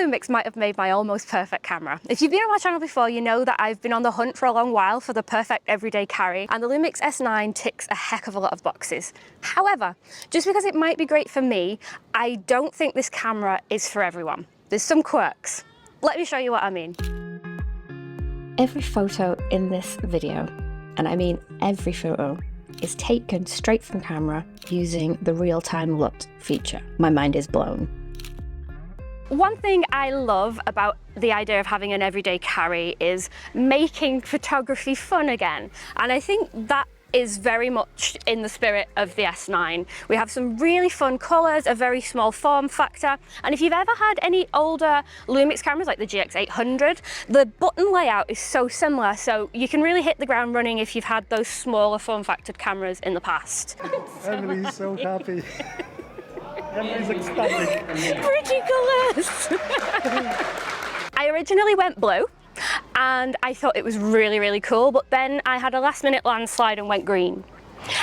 Lumix might have made my almost perfect camera. If you've been on my channel before, you know that I've been on the hunt for a long while for the perfect everyday carry, and the Lumix S9 ticks a heck of a lot of boxes. However, just because it might be great for me, I don't think this camera is for everyone. There's some quirks. Let me show you what I mean. Every photo in this video, and I mean every photo, is taken straight from camera using the Real Time LUT feature. My mind is blown. One thing I love about the idea of having an everyday carry is making photography fun again. And I think that is very much in the spirit of the S9. We have some really fun colors, a very small form factor. And if you've ever had any older Lumix cameras like the GX800, the button layout is so similar. So you can really hit the ground running if you've had those smaller form factored cameras in the past. Emily's so happy. Emily's ecstatic. Pretty colours. I originally went blue, and I thought it was really, really cool, but then I had a last minute landslide and went green.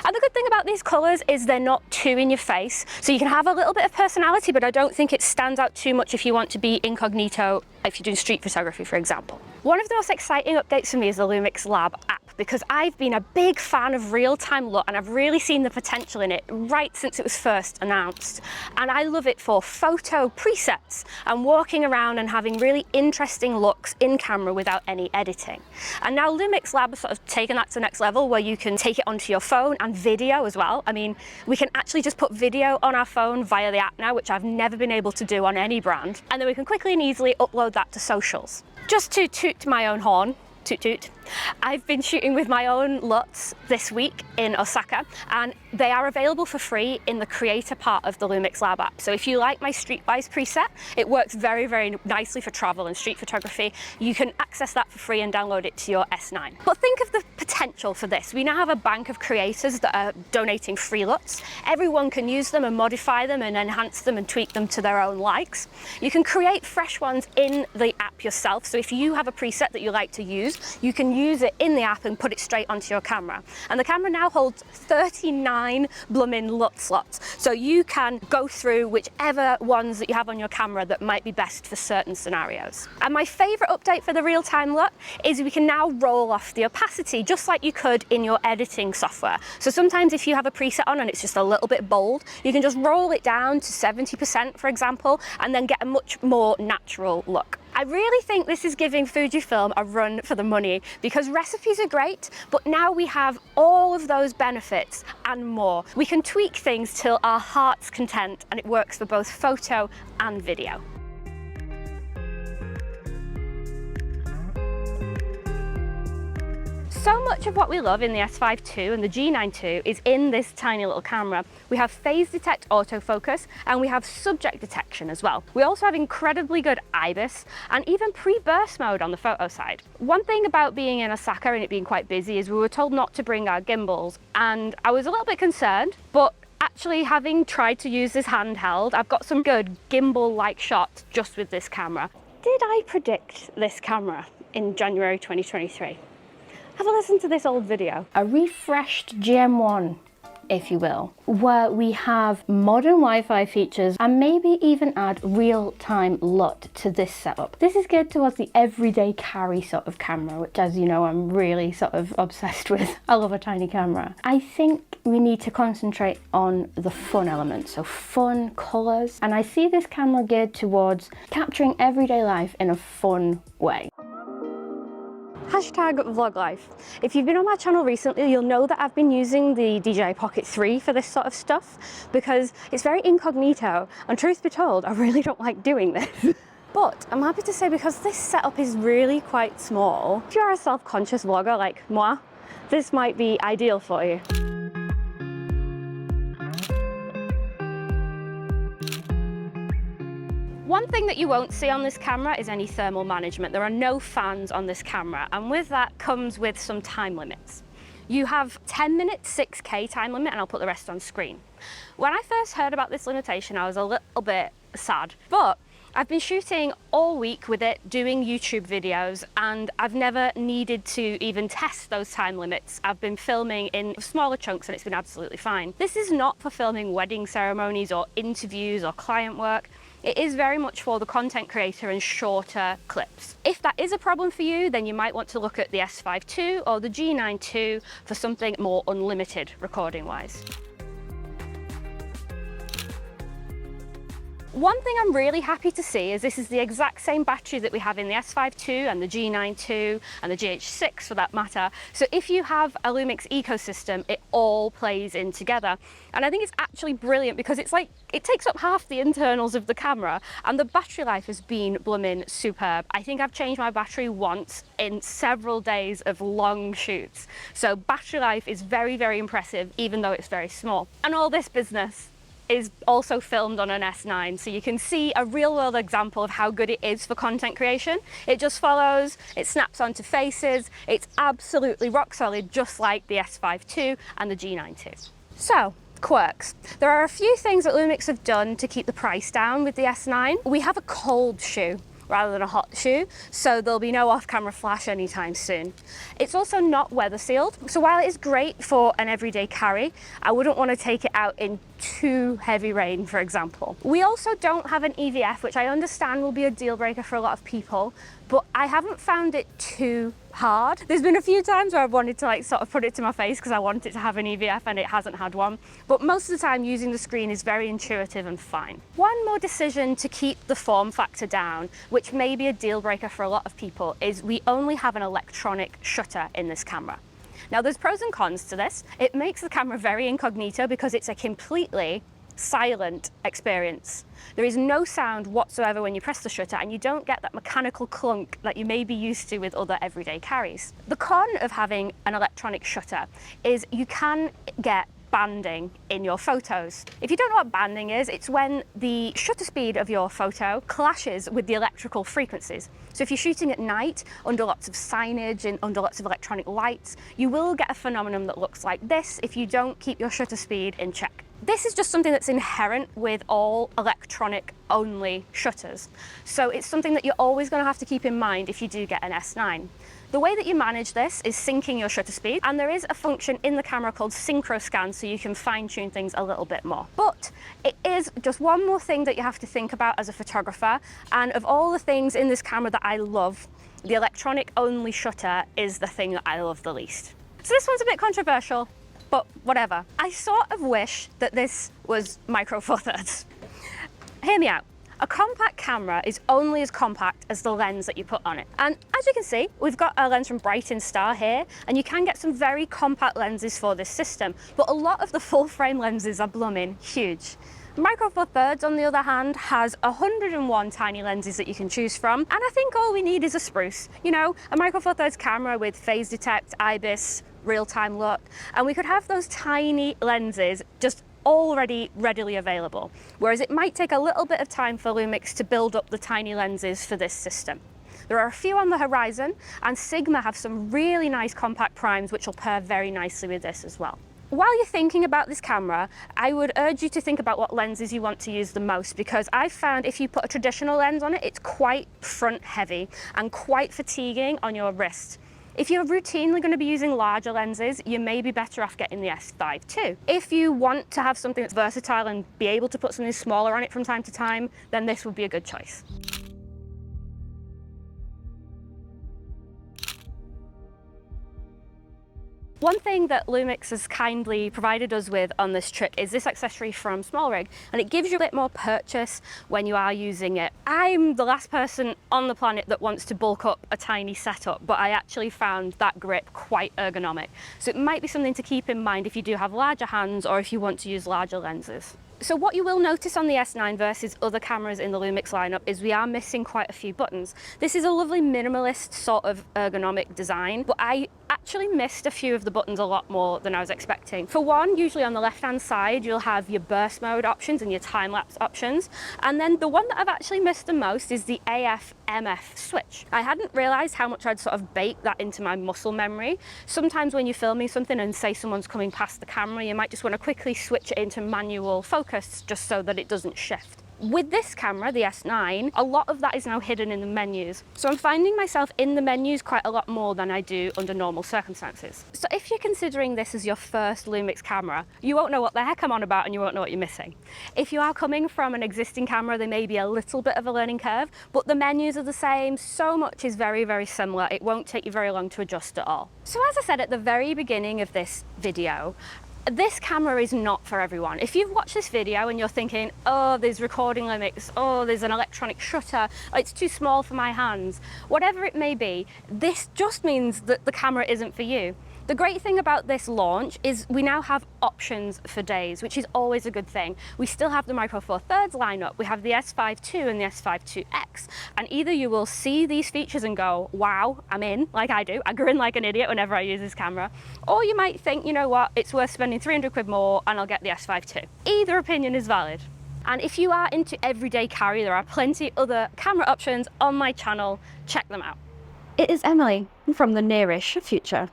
And the good thing about these colours is they're not too in your face, so you can have a little bit of personality, but I don't think it stands out too much if you want to be incognito, if you're doing street photography, for example. One of the most exciting updates for me is the Lumix Lab app, because I've been a big fan of Real Time LUT and I've really seen the potential in it right since it was first announced. And I love it for photo presets and walking around and having really interesting looks in camera without any editing. And now Lumix Lab has sort of taken that to the next level where you can take it onto your phone and video as well. I mean, we can actually just put video on our phone via the app now, which I've never been able to do on any brand. And then we can quickly and easily upload that to socials. Just to toot my own horn, toot toot, I've been shooting with my own LUTs this week in Osaka, and they are available for free in the creator part of the Lumix Lab app. So if you like my Streetwise preset, it works very, very nicely for travel and street photography. You can access that for free and download it to your S9. But think of the potential for this. We now have a bank of creators that are donating free LUTs. Everyone can use them and modify them and enhance them and tweak them to their own likes. You can create fresh ones in the app yourself. So if you have a preset that you like to use, you can use it in the app and put it straight onto your camera. And the camera now holds 39 blooming LUT slots. So you can go through whichever ones that you have on your camera that might be best for certain scenarios. And my favorite update for the Real Time LUT is we can now roll off the opacity just like you could in your editing software. So sometimes if you have a preset on and it's just a little bit bold, you can just roll it down to 70%, for example, and then get a much more natural look. I really think this is giving Fujifilm a run for the money because recipes are great, but now we have all of those benefits and more. We can tweak things till our heart's content, and it works for both photo and video. So much of what we love in the S5 II and the G9 II is in this tiny little camera. We have phase detect autofocus and we have subject detection as well. We also have incredibly good IBIS and even pre-burst mode on the photo side. One thing about being in Osaka and it being quite busy is we were told not to bring our gimbals, and I was a little bit concerned, but actually having tried to use this handheld, I've got some good gimbal-like shots just with this camera. Did I predict this camera in January 2023? Have a listen to this old video. A refreshed GM1, if you will, where we have modern Wi-Fi features and maybe even add real-time LUT to this setup. This is geared towards the everyday carry sort of camera, which, as you know, I'm really sort of obsessed with. I love a tiny camera. I think we need to concentrate on the fun element, so fun colors, and I see this camera geared towards capturing everyday life in a fun way. Hashtag vlog life. If you've been on my channel recently, you'll know that I've been using the DJI Pocket 3 for this sort of stuff because it's very incognito, and truth be told, I really don't like doing this. But I'm happy to say, because this setup is really quite small, if you're a self-conscious vlogger like moi, this might be ideal for you. One thing that you won't see on this camera is any thermal management. There are no fans on this camera, and with that comes with some time limits. You have 10 minutes 6K time limit, and I'll put the rest on screen. When I first heard about this limitation, I was a little bit sad, but I've been shooting all week with it, doing YouTube videos, and I've never needed to even test those time limits. I've been filming in smaller chunks and it's been absolutely fine. This is not for filming wedding ceremonies or interviews or client work. It is very much for the content creator and shorter clips. If that is a problem for you, then you might want to look at the S5 II or the G9 II for something more unlimited recording-wise. One thing I'm really happy to see is this is the exact same battery that we have in the S5 II and the G9 II and the GH6 for that matter. So if you have a Lumix ecosystem, it all plays in together. And I think it's actually brilliant because it's like, it takes up half the internals of the camera and the battery life has been blooming superb. I think I've changed my battery once in several days of long shoots. So battery life is very, very impressive, even though it's very small. And all this business is also filmed on an S9, so you can see a real-world example of how good it is for content creation. It just follows, it snaps onto faces, it's absolutely rock solid, just like the S5 II and the G9 II. So, quirks. There are a few things that Lumix have done to keep the price down with the S9. We have a cold shoe rather than a hot shoe, so there'll be no off-camera flash anytime soon. It's also not weather sealed, so while it is great for an everyday carry, I wouldn't want to take it out in too heavy rain, for example. We also don't have an EVF, which I understand will be a deal breaker for a lot of people, but I haven't found it too hard. There's been a few times where I've wanted to like sort of put it to my face because I want it to have an EVF and it hasn't had one, but most of the time using the screen is very intuitive and fine. One more decision to keep the form factor down, which may be a deal breaker for a lot of people, is we only have an electronic shutter in this camera. Now there's pros and cons to this. It makes the camera very incognito because it's a completely silent experience. There is no sound whatsoever when you press the shutter and you don't get that mechanical clunk that you may be used to with other everyday carries. The con of having an electronic shutter is you can get banding in your photos. If you don't know what banding is, it's when the shutter speed of your photo clashes with the electrical frequencies. So if you're shooting at night under lots of signage and under lots of electronic lights, you will get a phenomenon that looks like this if you don't keep your shutter speed in check. This is just something that's inherent with all electronic only shutters. So it's something that you're always going to have to keep in mind if you do get an S9. The way that you manage this is syncing your shutter speed, and there is a function in the camera called synchro scan, so you can fine tune things a little bit more. But it is just one more thing that you have to think about as a photographer, and of all the things in this camera that I love, the electronic only shutter is the thing that I love the least. So this one's a bit controversial, but whatever. I sort of wish that this was micro four thirds. Hear me out. A compact camera is only as compact as the lens that you put on it. And as you can see, we've got a lens from Brighton Star here, and you can get some very compact lenses for this system, but a lot of the full frame lenses are blooming huge. Micro Four Thirds, on the other hand, has 101 tiny lenses that you can choose from, and I think all we need is a spruce. You know, a Micro Four Thirds camera with phase detect, IBIS, Real Time LUT, and we could have those tiny lenses just already readily available, whereas it might take a little bit of time for Lumix to build up the tiny lenses for this system. There are a few on the horizon, and Sigma have some really nice compact primes which will pair very nicely with this as well. While you're thinking about this camera, I would urge you to think about what lenses you want to use the most, because I've found if you put a traditional lens on it, it's quite front heavy and quite fatiguing on your wrist. If you're routinely going to be using larger lenses, you may be better off getting the S5 II. If you want to have something that's versatile and be able to put something smaller on it from time to time, then this would be a good choice. One thing that Lumix has kindly provided us with on this trip is this accessory from SmallRig, and it gives you a bit more purchase when you are using it. I'm the last person on the planet that wants to bulk up a tiny setup, but I actually found that grip quite ergonomic. So it might be something to keep in mind if you do have larger hands or if you want to use larger lenses. So what you will notice on the S9 versus other cameras in the Lumix lineup is we are missing quite a few buttons. This is a lovely minimalist sort of ergonomic design, but I actually missed a few of the buttons a lot more than I was expecting. For one, usually on the left-hand side, you'll have your burst mode options and your time-lapse options. And then the one that I've actually missed the most is the AF/MF switch. I hadn't realized how much I'd sort of baked that into my muscle memory. Sometimes when you're filming something and say someone's coming past the camera, you might just want to quickly switch it into manual focus just so that it doesn't shift. With this camera, the S9, a lot of that is now hidden in the menus. So I'm finding myself in the menus quite a lot more than I do under normal circumstances. So if you're considering this as your first Lumix camera, you won't know what the heck I'm on about and you won't know what you're missing. If you are coming from an existing camera, there may be a little bit of a learning curve, but the menus are the same. So much is very, very similar. It won't take you very long to adjust at all. So as I said at the very beginning of this video, this camera is not for everyone. If you've watched this video and you're thinking, oh, there's recording limits, oh, there's an electronic shutter, it's too small for my hands, whatever it may be, this just means that the camera isn't for you. The great thing about this launch is we now have options for days, which is always a good thing. We still have the Micro Four Thirds lineup. We have the S5 II and the S5 IIX. And either you will see these features and go, wow, I'm in, like I do. I grin like an idiot whenever I use this camera. Or you might think, you know what, it's worth spending 300 quid more and I'll get the S5 II. Either opinion is valid. And if you are into everyday carry, there are plenty other camera options on my channel. Check them out. It is Emily from the nearish future.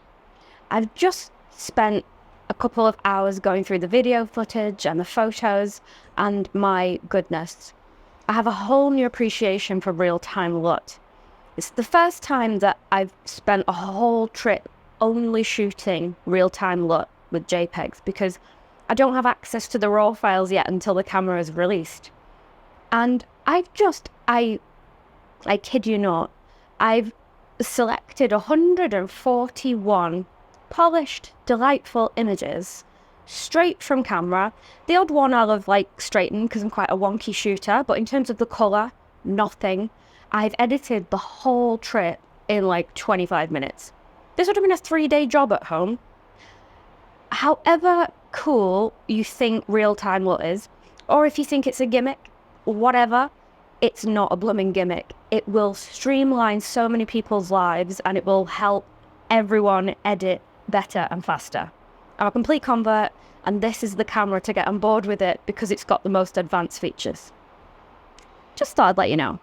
I've just spent a couple of hours going through the video footage and the photos, and my goodness, I have a whole new appreciation for Real Time LUT. It's the first time that I've spent a whole trip only shooting Real Time LUT with JPEGs because I don't have access to the RAW files yet until the camera is released. And I kid you not, I've selected 141 polished, delightful images straight from camera. The odd one I'll have straightened because I'm quite a wonky shooter, but in terms of the colour, nothing. I've edited the whole trip in 25 minutes. This would have been a 3-day job at home. However cool you think Real Time LUT is, or if you think it's a gimmick, whatever, it's not a blooming gimmick. It will streamline so many people's lives and it will help everyone edit better and faster. I'm a complete convert, and this is the camera to get on board with it because it's got the most advanced features. Just thought I'd let you know.